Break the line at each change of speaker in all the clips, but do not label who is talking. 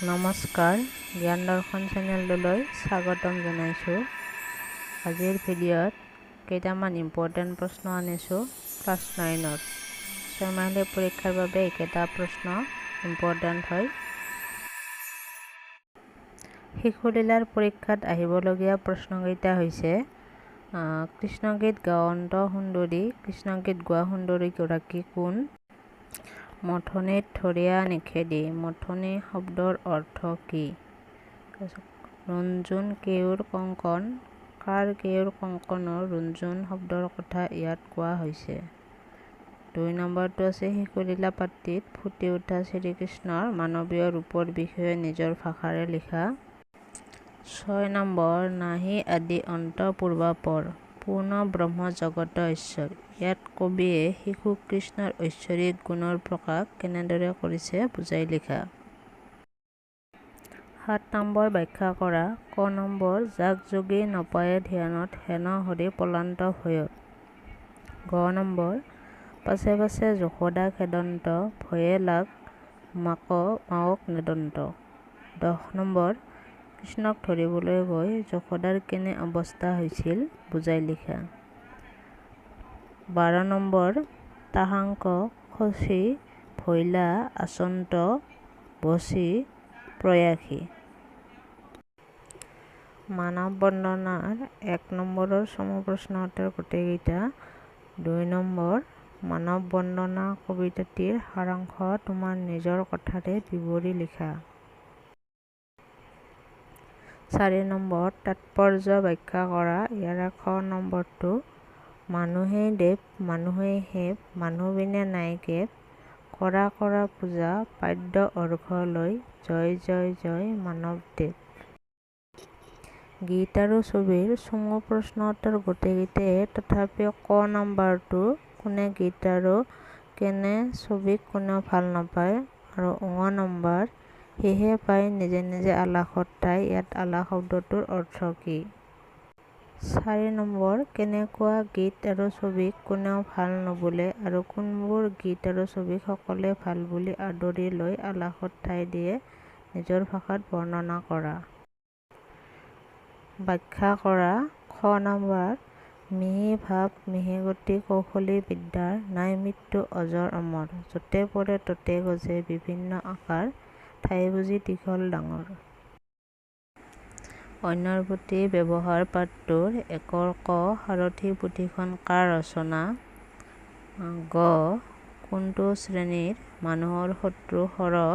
নমস্কাৰ, জ্ঞান দৰ্শন চেনেললৈ স্বাগতম জনাইছোঁ। আজিৰ ভিডিঅ'ত কেইটামান ইম্পৰ্টেণ্ট প্ৰশ্ন আনিছোঁ ক্লাছ 9ৰ। ছয়মাহিলী পৰীক্ষাৰ বাবে এইকেইটা প্ৰশ্ন ইম্পৰ্টেণ্ট হয়। শিশুলীলাৰ পৰীক্ষাত আহিবলগীয়া প্ৰশ্নকেইটা হৈছে কৃষ্ণগীত গাৱন্ত সুন্দৰী, কৃষ্ণগীত গোৱা সুন্দৰীগৰাকী কোন? মথনিত ধৰিয়া নিষেধি, মথনি শব্দৰ অৰ্থ কি? ৰুণজুণ কেওঁৰ কংকণ, কাৰ কেওঁৰ কংকণৰ ৰুণজুণ শব্দৰ কথা ইয়াত কোৱা হৈছে? 2 নম্বৰটো আছে শিশুলীলা পাত্ৰিত ফুটি উঠা শ্ৰীকৃষ্ণৰ মানৱীয় ৰূপৰ বিষয়ে নিজৰ ভাষাৰে লিখা। 6 নম্বৰ নাহি আদি অন্ত পূৰ্বাপৰ, পূৰ্ণ ব্ৰহ্ম জগত ঈশ্বৰ। ইয়াত কবিয়ে শিশু কৃষ্ণৰ ঐশ্বৰিক গুণৰ প্ৰকাশ কেনেদৰে কৰিছে বুজাই লিখা। 7 নম্বৰ ব্যাখ্যা কৰা। ক নম্বৰ যাক যোগী নপায়ে ধ্যানত হেন হৰি পলান্ত ভয়ত। গ নম্বৰ পাছে পাছে যশোদা খেদন্ত, ভয়ে লাগ মাকক নেদন্ত। 10 নম্বৰ কৃষ্ণক ধৰিবলৈ গৈ যশোদাৰ কেনে অৱস্থা হৈছিল বুজাই লিখা। 12 নম্বৰ তাহাংক খচি ভৈলা আচন্ত বচি প্ৰয়াসী। মানৱ বন্দনাৰ 1 নম্বৰৰ চমু প্ৰশ্ন উত্তৰ গোটেইকেইটা। 2 নম্বৰ মানৱ বন্দনা কবিতাটিৰ সাৰাংশ তোমাৰ নিজৰ কথাৰে বিৱৰি লিখা। 4 নম্বৰ তাৎপৰ্য ব্যাখ্যা কৰা। ইয়াৰে খ নম্বৰটো মানুহেই দেৱ, মানুহেই সেৱ, মানুহ বিনে নাই কেৱ, কৰা কৰা পূজা পাদ্য অৰ্ঘ্য লৈ, জয় জয় জয় মানৱদেৱ। গীত আৰু ছবিৰ চমু প্ৰশ্ন উত্তৰ গোটেইকেইটাই, তথাপিও ক নম্বৰটো কোনে গীত আৰু কেনে ছবিক কোনেও ভাল নাপায় আৰু ঙ নম্বৰ সিহে পাই নিজে নিজে আলাসত তাই। ইয়াত আলাস শব্দটোৰ অৰ্থ কি? 4 নম্বৰ কেনেকুৱা গীত আৰু ছবিক কোনেও ভাল নবোলে আৰু কোনবোৰ গীত আৰু ছবিক সকলোৱে ভাল বুলি আদৰি লৈ আলাসত ঠাই দিয়ে নিজৰ ভাষাত বৰ্ণনা কৰা। ব্যাখ্যা কৰা। খ নম্বৰ মিহি ভাৱ মিহি গতি কৌশলী বিদ্যাৰ, নাই মৃত্যু অজৰ অমৰ, য'তে পৰে ত'তে গজে বিভিন্ন আকাৰ, ঠাই বুজি দীঘল ডাঙৰ। অন্যৰ প্ৰতি ব্যৱহাৰ পাঠটোৰ 1 ক সাৰথি পুথিখন কাৰ ৰচনা? গ কোনটো শ্ৰেণীৰ মানুহৰ শত্ৰু সৰহ?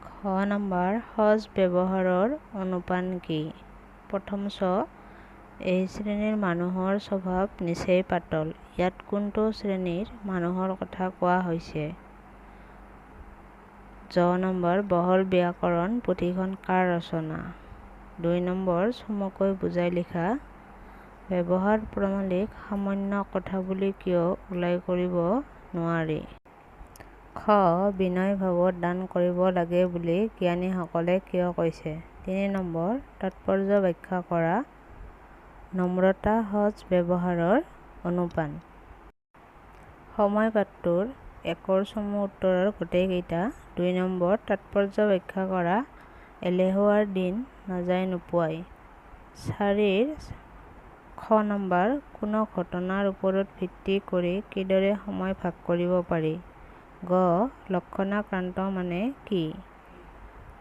খ নম্বৰ সজ ব্যৱহাৰৰ অনুপান কি? প্ৰথম চ এই শ্ৰেণীৰ মানুহৰ স্বভাৱ নিচেই পাতল। ইয়াত কোনটো শ্ৰেণীৰ মানুহৰ কথা কোৱা হৈছে? জ নম্বৰ বহল ব্যাকৰণ পুথিখন কাৰ ৰচনা? 2 নম্বৰ চমুকৈ বুজাই লিখা। ব্যৱহাৰ প্ৰণালীক সামান্য কথা বুলি কিয় উল্লেখ কৰিব নোৱাৰি? খ বিনয় ভাৱত দান কৰিব লাগে বুলি জ্ঞানীসকলে কিয় কৈছে? 3 নম্বৰ তাৎপৰ্য ব্যাখ্যা কৰা। নম্ৰতা সজ ব্যৱহাৰৰ অনুপান। সময় পাঠটোৰ 1ৰ চমু উত্তৰৰ গোটেইকেইটা। 2 নম্বৰ তাৎপৰ্য ব্যাখ্যা কৰা। এলেহুৱাৰ দিন নাযায় নোপোৱাই। 4ৰ খ নম্বৰ কোনো ঘটনাৰ ওপৰত ভিত্তি কৰি কিদৰে সময় ভাগ কৰিব পাৰি? গ লক্ষণাক্ৰান্ত মানে কি?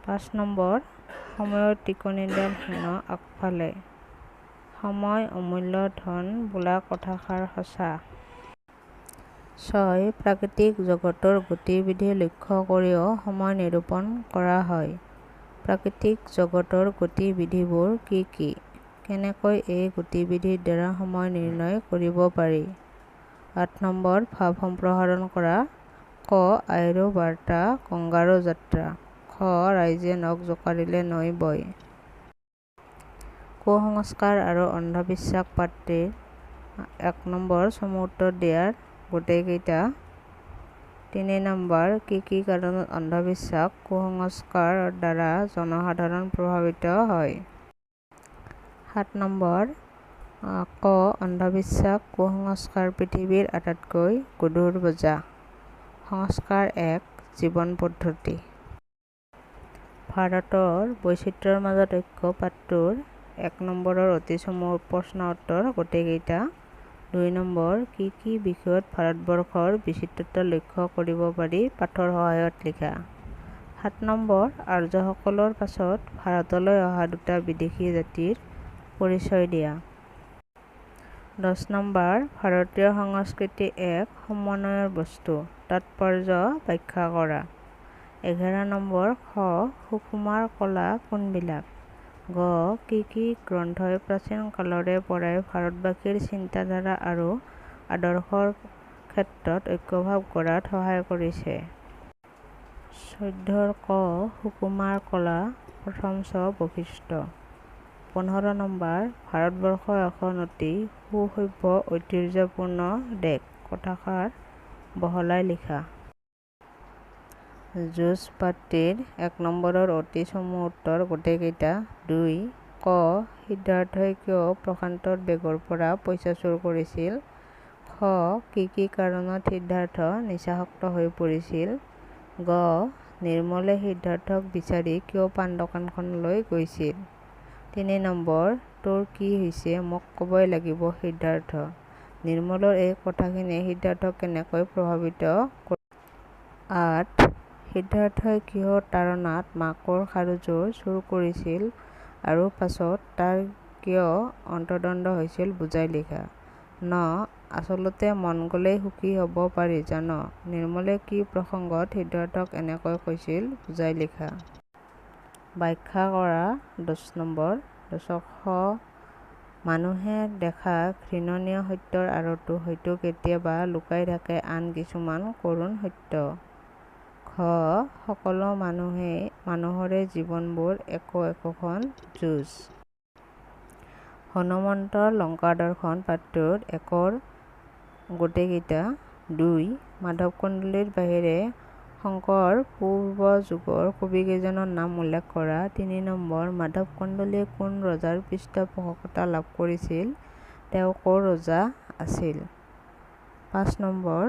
5 নম্বৰ সময়ৰ টিকনিডাল হেনো আগফালে, সময় অমূল্য ধন বোলা কথাষাৰ সঁচা। 6 প্ৰাকৃতিক জগতৰ গতিবিধি লক্ষ্য কৰিও সময় নিৰূপণ কৰা হয়। প্ৰাকৃতিক জগতৰ গতিবিধিবোৰ কি কি? কেনেকৈ এই গতিবিধিৰ দ্বাৰা সময় নিৰ্ণয় কৰিব পাৰি? 8 নম্বৰ ভাৱ সম্প্ৰসাৰণ কৰা। ক আইৰো বাৰ্তা গংগাৰো যাত্ৰা, খ ৰাইজে নখ জোকাৰিলে নৈ বয়। কুসংস্কাৰ আৰু অন্ধবিশ্বাস পাঠটিৰ 1 নম্বৰ চমু উত্তৰ দিয়াৰ গোটেইকেইটা। 3 নম্বৰ কি কি কাৰণত অন্ধবিশ্বাস কুসংস্কাৰৰ দ্বাৰা জনসাধাৰণ প্ৰভাৱিত হয়? 7 নম্বৰ ক অন্ধবিশ্বাস কুসংস্কাৰ পৃথিৱীৰ আটাইতকৈ গধুৰ বোজা। সংস্কাৰ এক জীৱন পদ্ধতি। ভাৰতৰ বৈচিত্ৰ্যৰ মাজত ঐক্য পাঠটোৰ 1 নম্বৰৰ অতি চমু প্ৰশ্ন উত্তৰ গোটেইকেইটা। 2 নম্বৰ কি বিষয়ত ভাৰতবৰ্ষৰ বিচিত্ৰতা লক্ষ্য কৰিব পাৰি পাঠৰ সহায়ত লিখা। 7 নম্বৰ আৰ্যসকলৰ পাছত ভাৰতলৈ অহা দুটা বিদেশী জাতিৰ পৰিচয় দিয়া। 10 নম্বৰ ভাৰতীয় সংস্কৃতি এক সমন্বয়ৰ বস্তু, তাৎপৰ্য ব্যাখ্যা কৰা। 11 নম্বৰ খ সুকুমাৰ কলা কোনবিলাক? গ কি গ্ৰন্থই প্ৰাচীন কালৰে পৰাই ভাৰতবাসীৰ চিন্তাধাৰা আৰু আদৰ্শৰ ক্ষেত্ৰত ঐক্যভাৱ গঢ়াত সহায় কৰিছে? 14 ক সুকুমাৰ কলা। প্ৰথম ছ বৈশিষ্ট্য। 15 নম্বৰ ভাৰতবৰ্ষ এখন অতি সুসভ্য ঐতিহ্যপূৰ্ণ দেশ। কথাষাৰ বহলাই লিখা। যুঁজ পাঠটিৰ 1 নম্বৰৰ অতি চমু উত্তৰ গোটেইকেইটা। 2 ক সিদ্ধাৰ্থই কিয় প্ৰশান্তৰ বেগৰ পৰা পইচা চুৰ কৰিছিল? খ কি কাৰণত সিদ্ধাৰ্থ নিচাসক্ত হৈ পৰিছিল? গ নিৰ্মলে সিদ্ধাৰ্থক বিচাৰি কিয় পাণ দোকানখনলৈ গৈছিল? 3 নম্বৰ তোৰ কি হৈছে মোক ক'বই লাগিব সিদ্ধাৰ্থ। নিৰ্মলৰ এই কথাখিনিয়ে সিদ্ধাৰ্থক কেনেকৈ প্ৰভাৱিত কৰিছিল? 8 সিদ্ধাৰ্থই কিহৰ তাড়নাত মাকৰ খাৰুযোৰ চুৰ কৰিছিল আৰু পাছত তাৰ কিয় অন্তৰ্দ্বন্দ্ব হৈছিল বুজাই লিখা। 9 আচলতে মন গ'লেই সুখী হ'ব পাৰি জান? নিৰ্মলে কি প্ৰসংগত সিদ্ধাৰ্থক এনেকৈ কৈছিল বুজাই লিখা। ব্যাখ্যা কৰা। 10 নম্বৰ 10 খ মানুহে দেখা ঘৃণনীয় সত্যৰ আঁৰতো হয়তো কেতিয়াবা লুকাই থাকে আন কিছুমান কৰুণ সত্য। ঘ সকলো মানুহৰে জীৱনবোৰ একোখন যুঁজ। হনুমন্তৰ লংকা দৰ্শন পাঠটোৰ 1ৰ গোটেইকেইটা। 2 মাধৱ কন্দলীৰ বাহিৰে শংকৰ পূৰ্ব যুগৰ কবিকেইজনৰ নাম উল্লেখ কৰা। 3 নম্বৰ মাধৱ কন্দলীয়ে কোন ৰজাৰ পৃষ্ঠপোষকতা লাভ কৰিছিল? তেওঁ ক'ৰ ৰজা আছিল? 5 নম্বৰ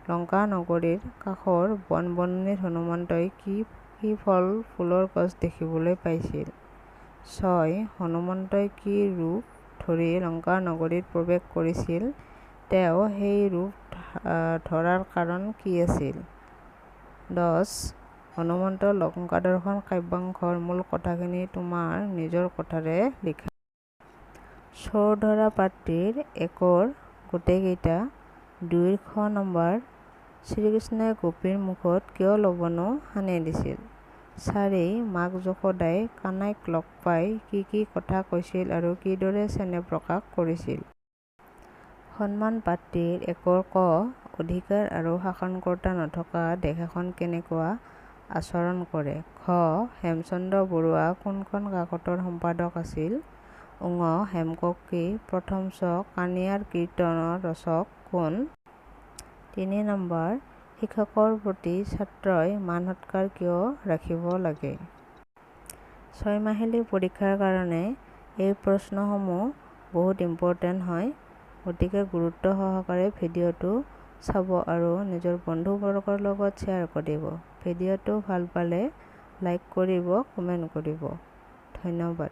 লংকা নগৰীৰ কাষৰ বন-বননিত হনুমন্তই কি ফল ফুলৰ গছ দেখিবলৈ পাইছিল? 6 হনুমন্তই কি ৰূপ ধৰি লংকা নগৰীত প্ৰৱেশ কৰিছিল? তেওঁ সেই ৰূপ ধৰাৰ কাৰণ কি আছিল? 10 হনুমন্তৰ লংকা দৰ্শন কাব্যাংশৰ মূল কথাখিনি তোমাৰ নিজৰ কথাৰে লিখা। চোৰ ধৰা পাঠটিৰ 1ৰ গোটেইকেইটা। 2 খ নম্বৰ শ্ৰীকৃষ্ণই গোপীৰ মুখত কিয় লৱণো সানি দিছিল? 4 মাক যশোদাই কানাইক লগ পাই কি কথা কৈছিল আৰু কিদৰে চেনেহ প্ৰকাশ কৰিছিল? সন্মান পাঠটিৰ 1ৰ ক অধিকাৰ আৰু শাসনকৰ্তা নথকা দেশ এখন কেনেকুৱা আচৰণ কৰে? খ হেমচন্দ্ৰ বৰুৱা কোনখন কাকতৰ সম্পাদক আছিল? ঙ হেমকক্ষী। প্ৰথম ছ কাণিয়াৰ কীৰ্তনৰ ৰচক কোন? 3 নম্বৰ শিক্ষকৰ প্ৰতি ছাত্ৰই মান সৎকাৰ কিয় ৰাখিব লাগে? 6 মাহিলী পৰীক্ষাৰ কাৰণে এই প্ৰশ্নসমূহ বহুত ইম্পৰ্টেণ্ট হয়, গতিকে গুৰুত্ব সহকাৰে ভিডিঅ'টো চাব আৰু নিজৰ বন্ধু-বৰ্গৰ লগত শ্বেয়াৰ কৰিব। ভিডিঅ'টো ভাল পালে লাইক কৰিব, কমেণ্ট কৰিব। ধন্যবাদ।